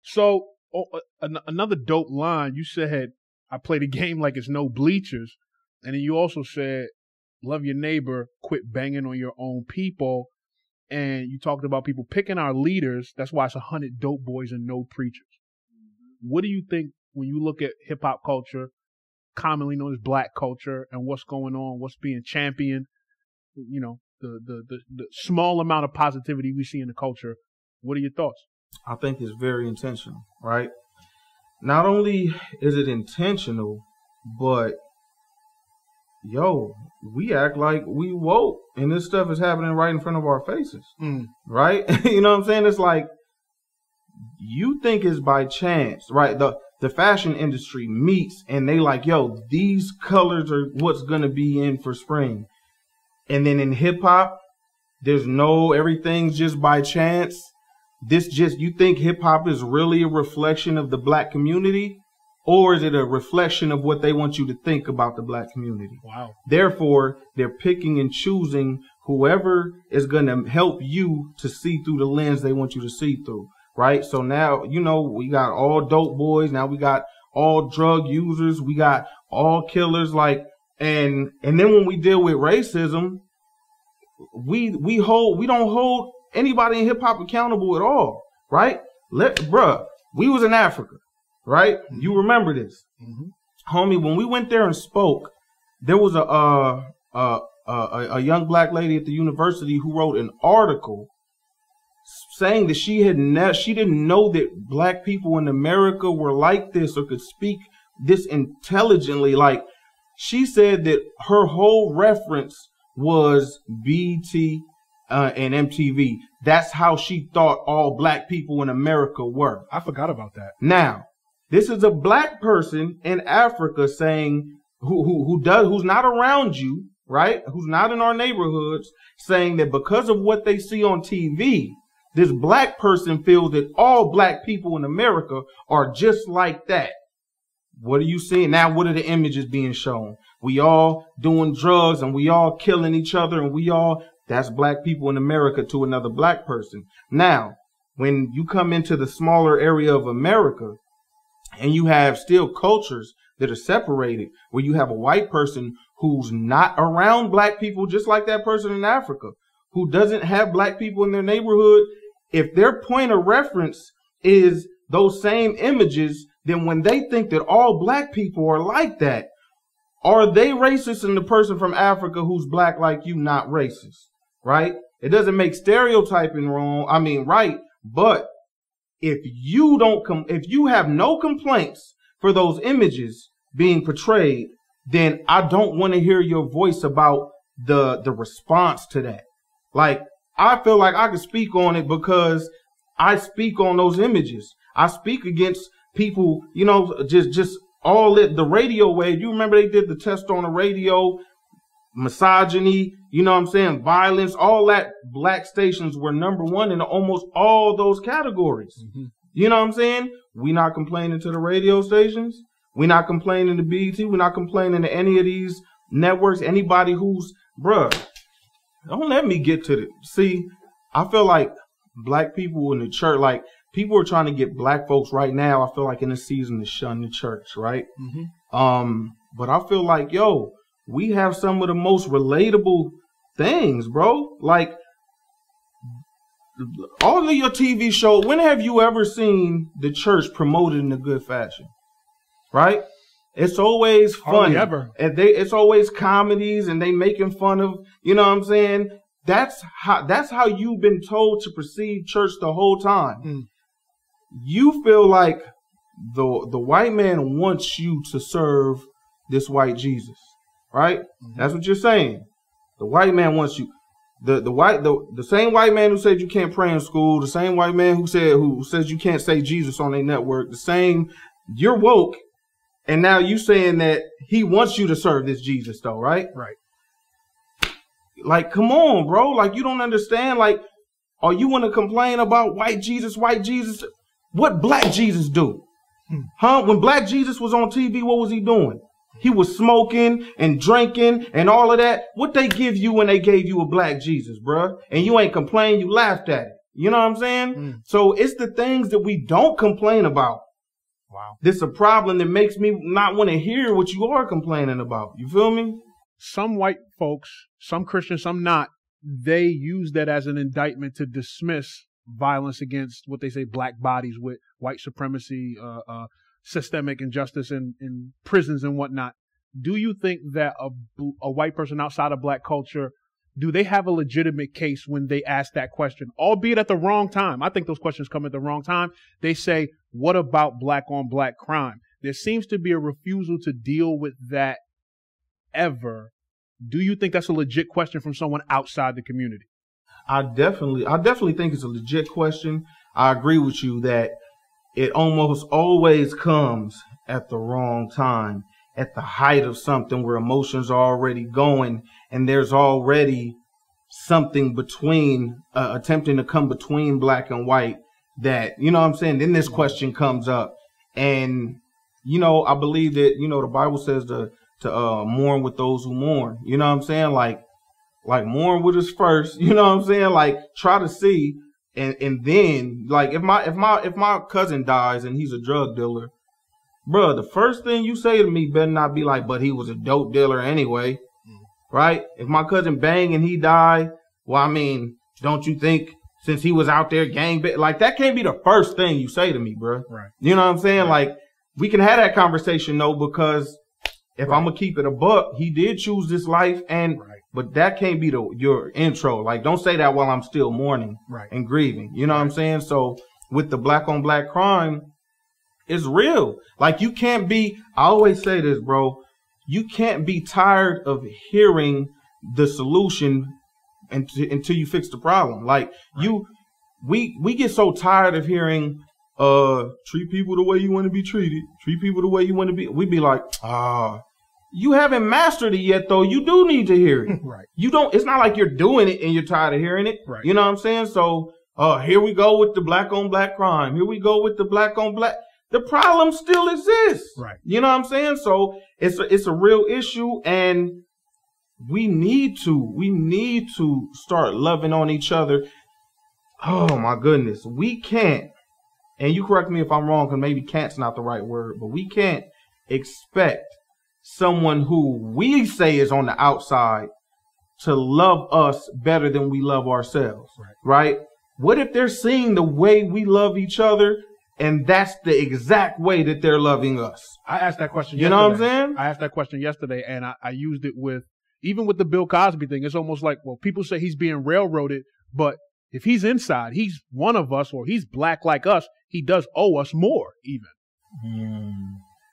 So another dope line, you said, I play the game like it's no bleachers. And then you also said, love your neighbor, quit banging on your own people. And you talked about people picking our leaders. That's why it's 100 dope boys and no preachers. What do you think when you look at hip hop culture, commonly known as black culture, and what's going on, what's being championed, you know, the small amount of positivity we see in the culture? What are your thoughts? I think it's very intentional, right? Not only is it intentional, but we act like we woke and this stuff is happening right in front of our faces, right? You know what I'm saying? It's like, you think it's by chance, right? The fashion industry meets and they like, these colors are what's going to be in for spring. And then in hip hop, everything's just by chance. You think hip hop is really a reflection of the black community, or is it a reflection of what they want you to think about the black community? Wow. Therefore, they're picking and choosing whoever is going to help you to see through the lens they want you to see through, right? So now, we got all dope boys. Now we got all drug users. We got all killers. And then when we deal with racism, we don't hold anybody in hip hop accountable at all, right? We was in Africa, right? Mm-hmm. You remember this, homie? When we went there and spoke, there was a young black lady at the university who wrote an article saying that she didn't know that black people in America were like this or could speak this intelligently. Like, she said that her whole reference was BET and MTV. That's how she thought all black people in America were. I forgot about that. Now, this is a black person in Africa saying, who's not around you, right? Who's not in our neighborhoods, saying that because of what they see on TV, this black person feels that all black people in America are just like that. What are you seeing? Now, what are the images being shown? We all doing drugs and we all killing each other and that's black people in America to another black person. Now, when you come into the smaller area of America and you have still cultures that are separated, where you have a white person who's not around black people, just like that person in Africa, who doesn't have black people in their neighborhood, if their point of reference is those same images, then when they think that all black people are like that, are they racist and the person from Africa who's black like you not racist? Right? It doesn't make stereotyping right. But if you have no complaints for those images being portrayed, then I don't want to hear your voice about the response to that. Like, I feel like I can speak on it because I speak on those images. I speak against people, just all the radio wave. You remember they did the test on the radio, misogyny, violence, all that. Black stations were #1 in almost all those categories. Mm-hmm. You know what I'm saying? We not complaining to the radio stations. We not complaining to BET. We're not complaining to any of these networks. Anybody who's, don't let me get to see, I feel like black people in the church, like people are trying to get black folks right now. I feel like in the season to shun the church, right? Mm-hmm. But I feel like, we have some of the most relatable things, bro. Like, all of your TV shows, when have you ever seen the church promoted in a good fashion? Right? It's always funny. Hardly ever. And it's always comedies and they making fun of, you know what I'm saying? That's how you've been told to perceive church the whole time. Mm. You feel like the white man wants you to serve this white Jesus, right? Mm-hmm. That's what you're saying. The white man wants you. The same white man who said you can't pray in school, the same white man who says you can't say Jesus on their network, the same, you're woke, and now you saying that he wants you to serve this Jesus though, right? Right. Like, come on, bro. Like, you don't understand. Like, are you want to complain about white Jesus? What black Jesus do? Huh? When black Jesus was on TV, what was he doing? He was smoking and drinking and all of that. What they give you when they gave you a black Jesus, bruh? And you ain't complain, you laughed at it. You know what I'm saying? So it's the things that we don't complain about. Wow. This is a problem that makes me not want to hear what you are complaining about. You feel me? Some white folks, some Christians, some not, they use that as an indictment to dismiss violence against what they say black bodies with white supremacy, systemic injustice in prisons and whatnot. Do you think that a white person outside of black culture, do they have a legitimate case when they ask that question, albeit at the wrong time? I think those questions come at the wrong time. They say, what about black on black crime? There seems to be a refusal to deal with that ever. Do you think that's a legit question from someone outside the community? I definitely think it's a legit question. I agree with you that it almost always comes at the wrong time, at the height of something where emotions are already going and there's already something between, attempting to come between black and white that, you know what I'm saying? Then this question comes up and, you know, I believe that, you know, the Bible says to mourn with those who mourn, you know what I'm saying? Like mourn with us first, you know what I'm saying? Like try to see. And then like if my cousin dies and he's a drug dealer, bro, the first thing you say to me better not be like, but he was a dope dealer anyway, right? If my cousin bang and he died, well, I mean, don't you think since he was out there like that can't be the first thing you say to me, bro. Right. You know what I'm saying? Right. Like we can have that conversation though, because if I'm gonna keep it a buck, he did choose this life, and but that can't be your intro. Like, don't say that while I'm still mourning and grieving. You know what I'm saying? So with the black on black crime, it's real. Like you can't be. I always say this, bro. You can't be tired of hearing the solution until you fix the problem. Like we get so tired of hearing, treat people the way you want to be treated. Treat people the way you want to be. We be like, you haven't mastered it yet, though. You do need to hear it. You don't. It's not like you're doing it and you're tired of hearing it. You know what I'm saying? So, here we go with the black on black crime. Here we go with the black on black. The problem still exists. You know what I'm saying? So it's a real issue, and we need to start loving on each other. Oh my goodness, we can't. And you correct me if I'm wrong, because maybe can't's not the right word, but we can't expect someone who we say is on the outside to love us better than we love ourselves, right? What if they're seeing the way we love each other and that's the exact way that they're loving us? I asked that question yesterday. You know what I'm saying? I asked that question yesterday, and I used it even with the Bill Cosby thing. It's almost like, well, people say he's being railroaded, but if he's inside, he's one of us, or he's black like us, he does owe us more even.